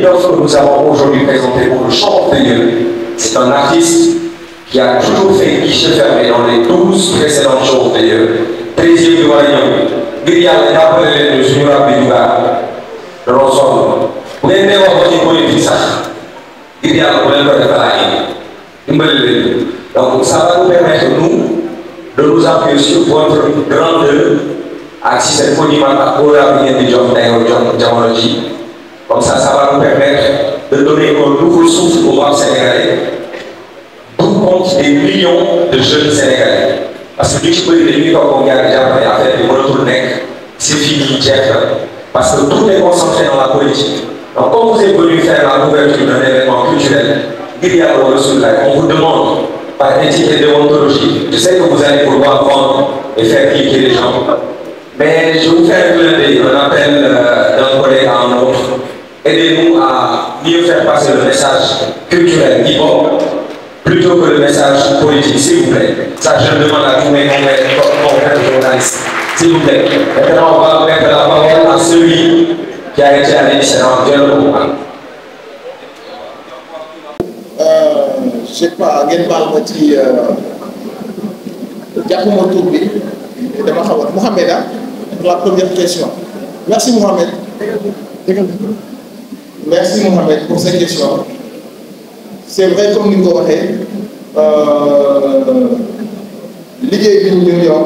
que nous avons aujourd'hui présenté pour le chant orgueilleux, c'est un artiste qui a toujours fait guichet fermé dans les 12 précédents chants orgueilleux. 13e du Wallignon. Grillal n'a pas le junior Bidouga. De l'ensemble. Vous avez des ordres politiques, ça. Grillal, vous avez le faire. Donc, ça va nous permettre, nous, de nous appuyer sur votre grandeur, si c'est le monument pour l'avenir du job d'Amologie. Comme ça va nous permettre de donner un nouveau souffle au rap sénégalais, d'où compte des millions de jeunes sénégalais. Parce que du coup, les nuits, comme on a déjà fait affaire de monotournec, c'est fini, Jeff. Parce que tout est concentré dans la politique. Donc, quand vous êtes venu faire la couverture d'un événement culturel, on vous demande, par éthique et déontologie, je sais que vous allez pouvoir vendre et faire cliquer les gens. Mais je vous fais un clin d'œil, un appel d'un collègue à un autre. Aidez-nous à mieux faire passer le message culturel, hip-hop, plutôt que le message politique, s'il vous plaît. Ça, je demande à tous mes confrères journalistes, s'il vous plaît. Maintenant, on va mettre la parole à celui qui a été à l'émission de je sais pas, ngeen baal ma ci jàppuma tur bi dama xaw a Mohamed pour la première question. Merci Mohamed. Merci Mohamed pour cette question. C'est vrai comme ni nga ko waxee liggéey bi ñu yokk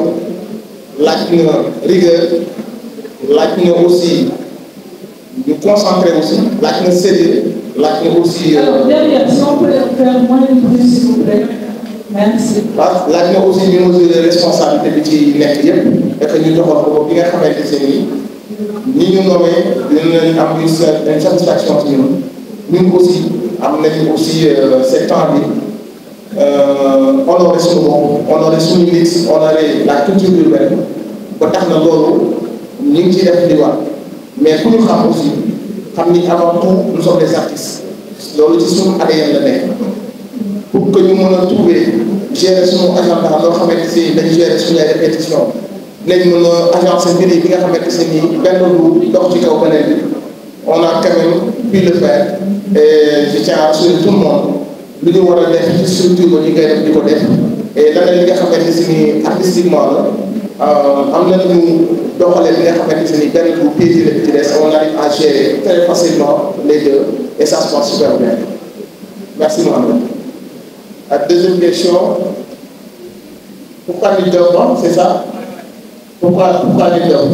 laaj na rigueur laaj na aussi ñu concentrer aussi laaj na sérieux laaj na aussi. Alors derrière, si on peut faire moins de bruit s'il vous plaît. Merci. laaj na aussi ñu mesurer responsabilité bi ci nekk yëpp et que ñu joxoon ko bi nga xamante ne ni ñu nommé dinañ am une satisfaction ci ñun aussi am nañu aussi ces temps bi honoré suñu bopp honoré suñu nit honoré la culture urbaine ba tax na loolu ñu ngi ciy def di wax mais ku ñu xam aussi xam ni avant tout nous sommes des artistes loolu ci suñu ADN la nekk pour que ñu mën a trouver gérer suñu agenda loo xamante si dañu gérer suñu ay répétition dinañ mën a agencer mbir yi bi nga xamante si nii benn lu dox ci kaw beneen bi on a quand même pu le faire et je tiens à assurer tout le monde lu ñu war a def ci structure ba ñu koy def di ko def et leneen li nga xamante si nii artistiquement la am na ñu doxalee li nga xamante si nii benn bu pied la ci des on arrive à gérer très facilement les deux et ça se passe super bien. Merci Mohamed. La deuxième question, pourquoi l'île d'Or, c'est ça? Pourquoi l'île d'Or?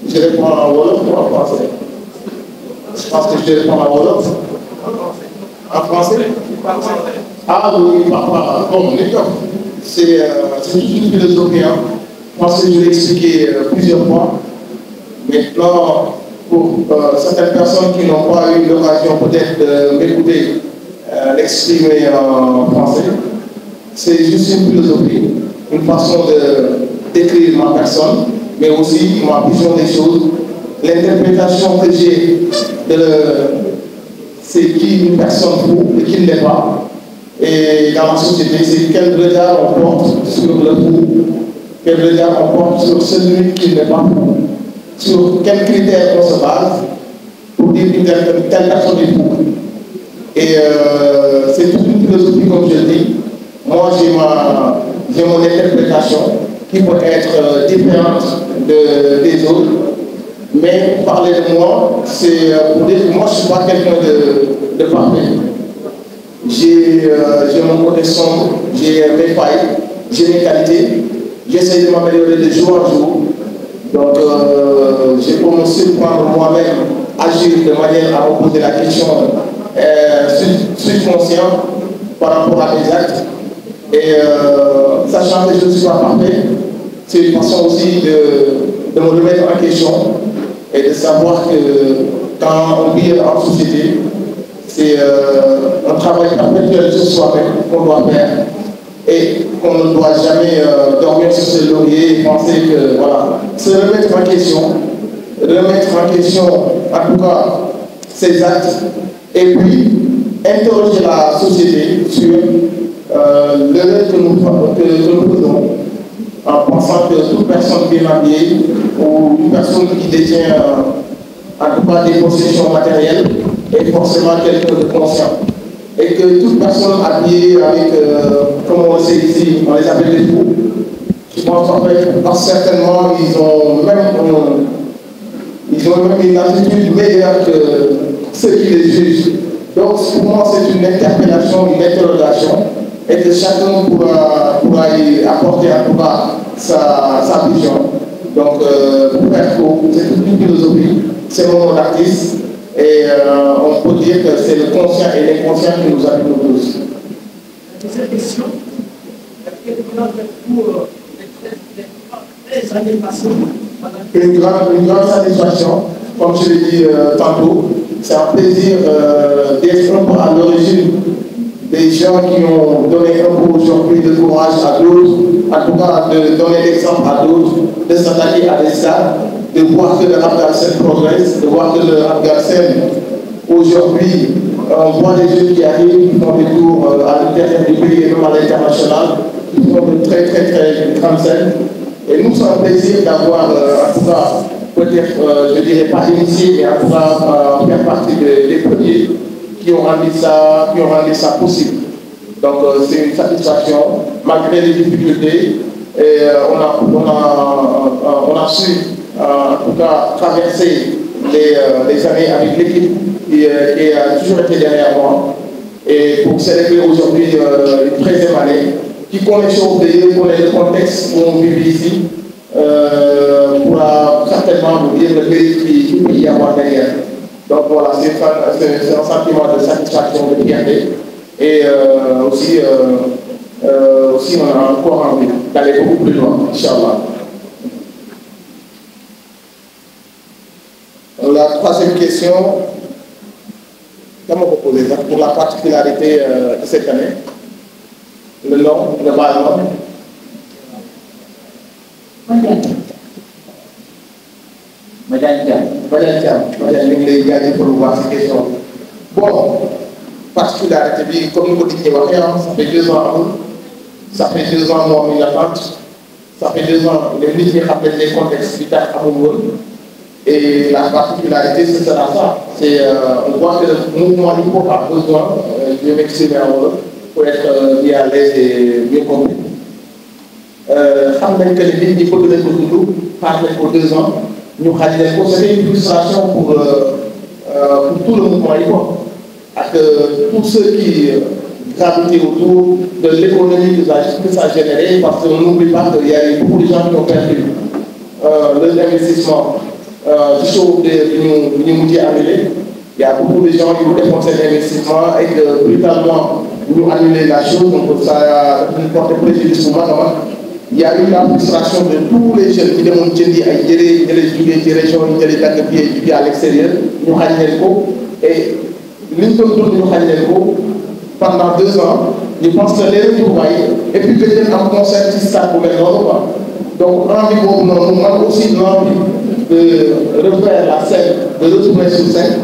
Je réponds en Wolof ou en français? Je pense que je réponds en Wolof. En français? Ah oui, bon, l'île d'Or, c'est une philosophie. Hein. Je pense que je l'ai expliqué plusieurs fois. Maintenant, pour certaines personnes qui n'ont pas eu l'occasion peut-être de m'écouter, l'exprimer en français, c'est juste une philosophie, une façon de décrire ma personne, mais aussi ma vision des choses, l'interprétation que j'ai de c'est qui une personne fou et qui ne l'est pas, et dans la société, c'est quel regard on porte sur le fou, quel regard on porte sur celui qui n'est pas fou, sur quels critères on se base pour dire que telle personne est fou. Et c'est toute une philosophie, comme je dis. Moi, j'ai mon interprétation qui peut être différente des autres. Mais parler de moi, c'est pour dire que moi, je ne suis pas quelqu'un de parfait. J'ai mon côté sombre, j'ai mes failles, j'ai mes qualités. J'essaie de m'améliorer de jour en jour. Donc, j'ai pour me surprendre moi-même, agir de manière à me poser la question. Suis conscient par rapport à mes actes et sachant que je ne suis pas parfait, c'est une façon aussi de me remettre en question et de savoir que quand on vit en société, c'est un travail perpétuel sur soi-même qu'on doit faire et qu'on ne doit jamais dormir sur ses lauriers et penser que voilà, se remettre en question, en tout cas ses actes. Et puis, interroger la société sur l'erreur que nous faisons en pensant que toute personne bien habillée ou une personne qui détient en tout cas des possessions matérielles, et forcément quelqu'un de conscient. Et que toute personne habillée avec, comme on le sait ici, on les appelle des fous, je pense en fait, certainement, ils ont même une attitude meilleure que ceux qui les jugent. Donc pour moi, c'est une interpellation, une interrogation, et que chacun pourra y apporter en tout cas sa vision. Donc pour faire court, c'est toute une philosophie, c'est mon mot d'artiste, et on peut dire que c'est le conscient et l'inconscient qui nous habite tous. Cette question, pour les années passées, une grande satisfaction, comme je l'ai dit tantôt, c'est un plaisir d'être un peu à l'origine des gens qui ont donné un peu aujourd'hui de courage à d'autres, en tout cas de donner l'exemple à d'autres, de s'attaquer à des stades, de voir que le rap Galsen progresse, de voir que le rap Galsen aujourd'hui, on voit des jeunes qui arrivent, qui font des tours à l'intérieur du pays et même à l'international, qui font de très grandes scènes. Et nous, c'est un plaisir d'avoir, en tout cas, peut-être, je ne dirais pas initié, mais en tout cas, faire partie des premiers qui ont rendu ça possible. Donc, c'est une satisfaction, malgré les difficultés. Et on a su, en tout cas, traverser les années avec l'équipe qui a toujours été derrière moi. Et pour célébrer aujourd'hui une 13e année, qui connaît Chauvrier, connaît le contexte où on vit ici, pourra certainement vous dire le mérite qu'il peut y avoir derrière. Donc voilà, c'est un sentiment de satisfaction, de fierté. Et aussi, on a encore envie d'aller beaucoup plus loin, Inch'Allah. La troisième question, comment vous posez ça pour la particularité de cette année? Le nom, le bas nom. Madame, ñu ngi lay jaajëfal pour voir ces questions. Bon, particularité bi comme ni ko dikkee waxee ça fait 2 ans ça fait 2 ans moom une attente, ça fait 2 ans les nit ñi xam nañ les contextes bi tax amul woon. Et la particularité, ce sera ça. On voit que le mouvement hip-hop a besoin de m'exprimer en Wolof pour être bien à l'aise et mieux compris. Xam nañ que les nit ñi bëgg nañ ko dund, par nañ ko 2 ans, ñu xaj leen ko, c'était une frustration pour tout le mouvement hip-hop. Avec tous ceux qui gravitaient autour de l'économie que ça a généré, parce qu'on n'oublie pas qu'il y a eu beaucoup de gens qui ont perdu leur investissement. Du show de nous annulé. Il y a beaucoup de gens qui ont dépensé l'investissement et que brutalement nous annuler la chose, donc ça a porté préjudice pour moi. Il y a eu la frustration de tous les jeunes qui demandent des régions, qui à l'extérieur, nous avons et nous pendant 2 ans, je pense que les retrouvailles, et puis peut-être un concert qui start pour les gens. Donc, on aussi l'envie de refaire la scène, de retourner sur scène.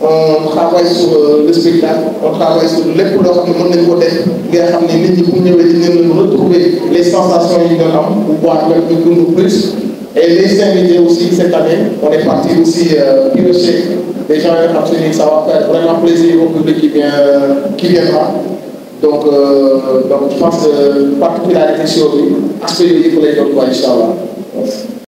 On travaille sur le spectacle, on travaille sur les couleurs que nous avons retrouver les sensations qu'ils donnent, pour pouvoir faire plus. Et les invités aussi cette année, on est parti aussi piocher des gens qui ça va faire vraiment plaisir au public qui viendra. Donc je pense que particularité sur lui, aspect pour les autres, Inch'Allah.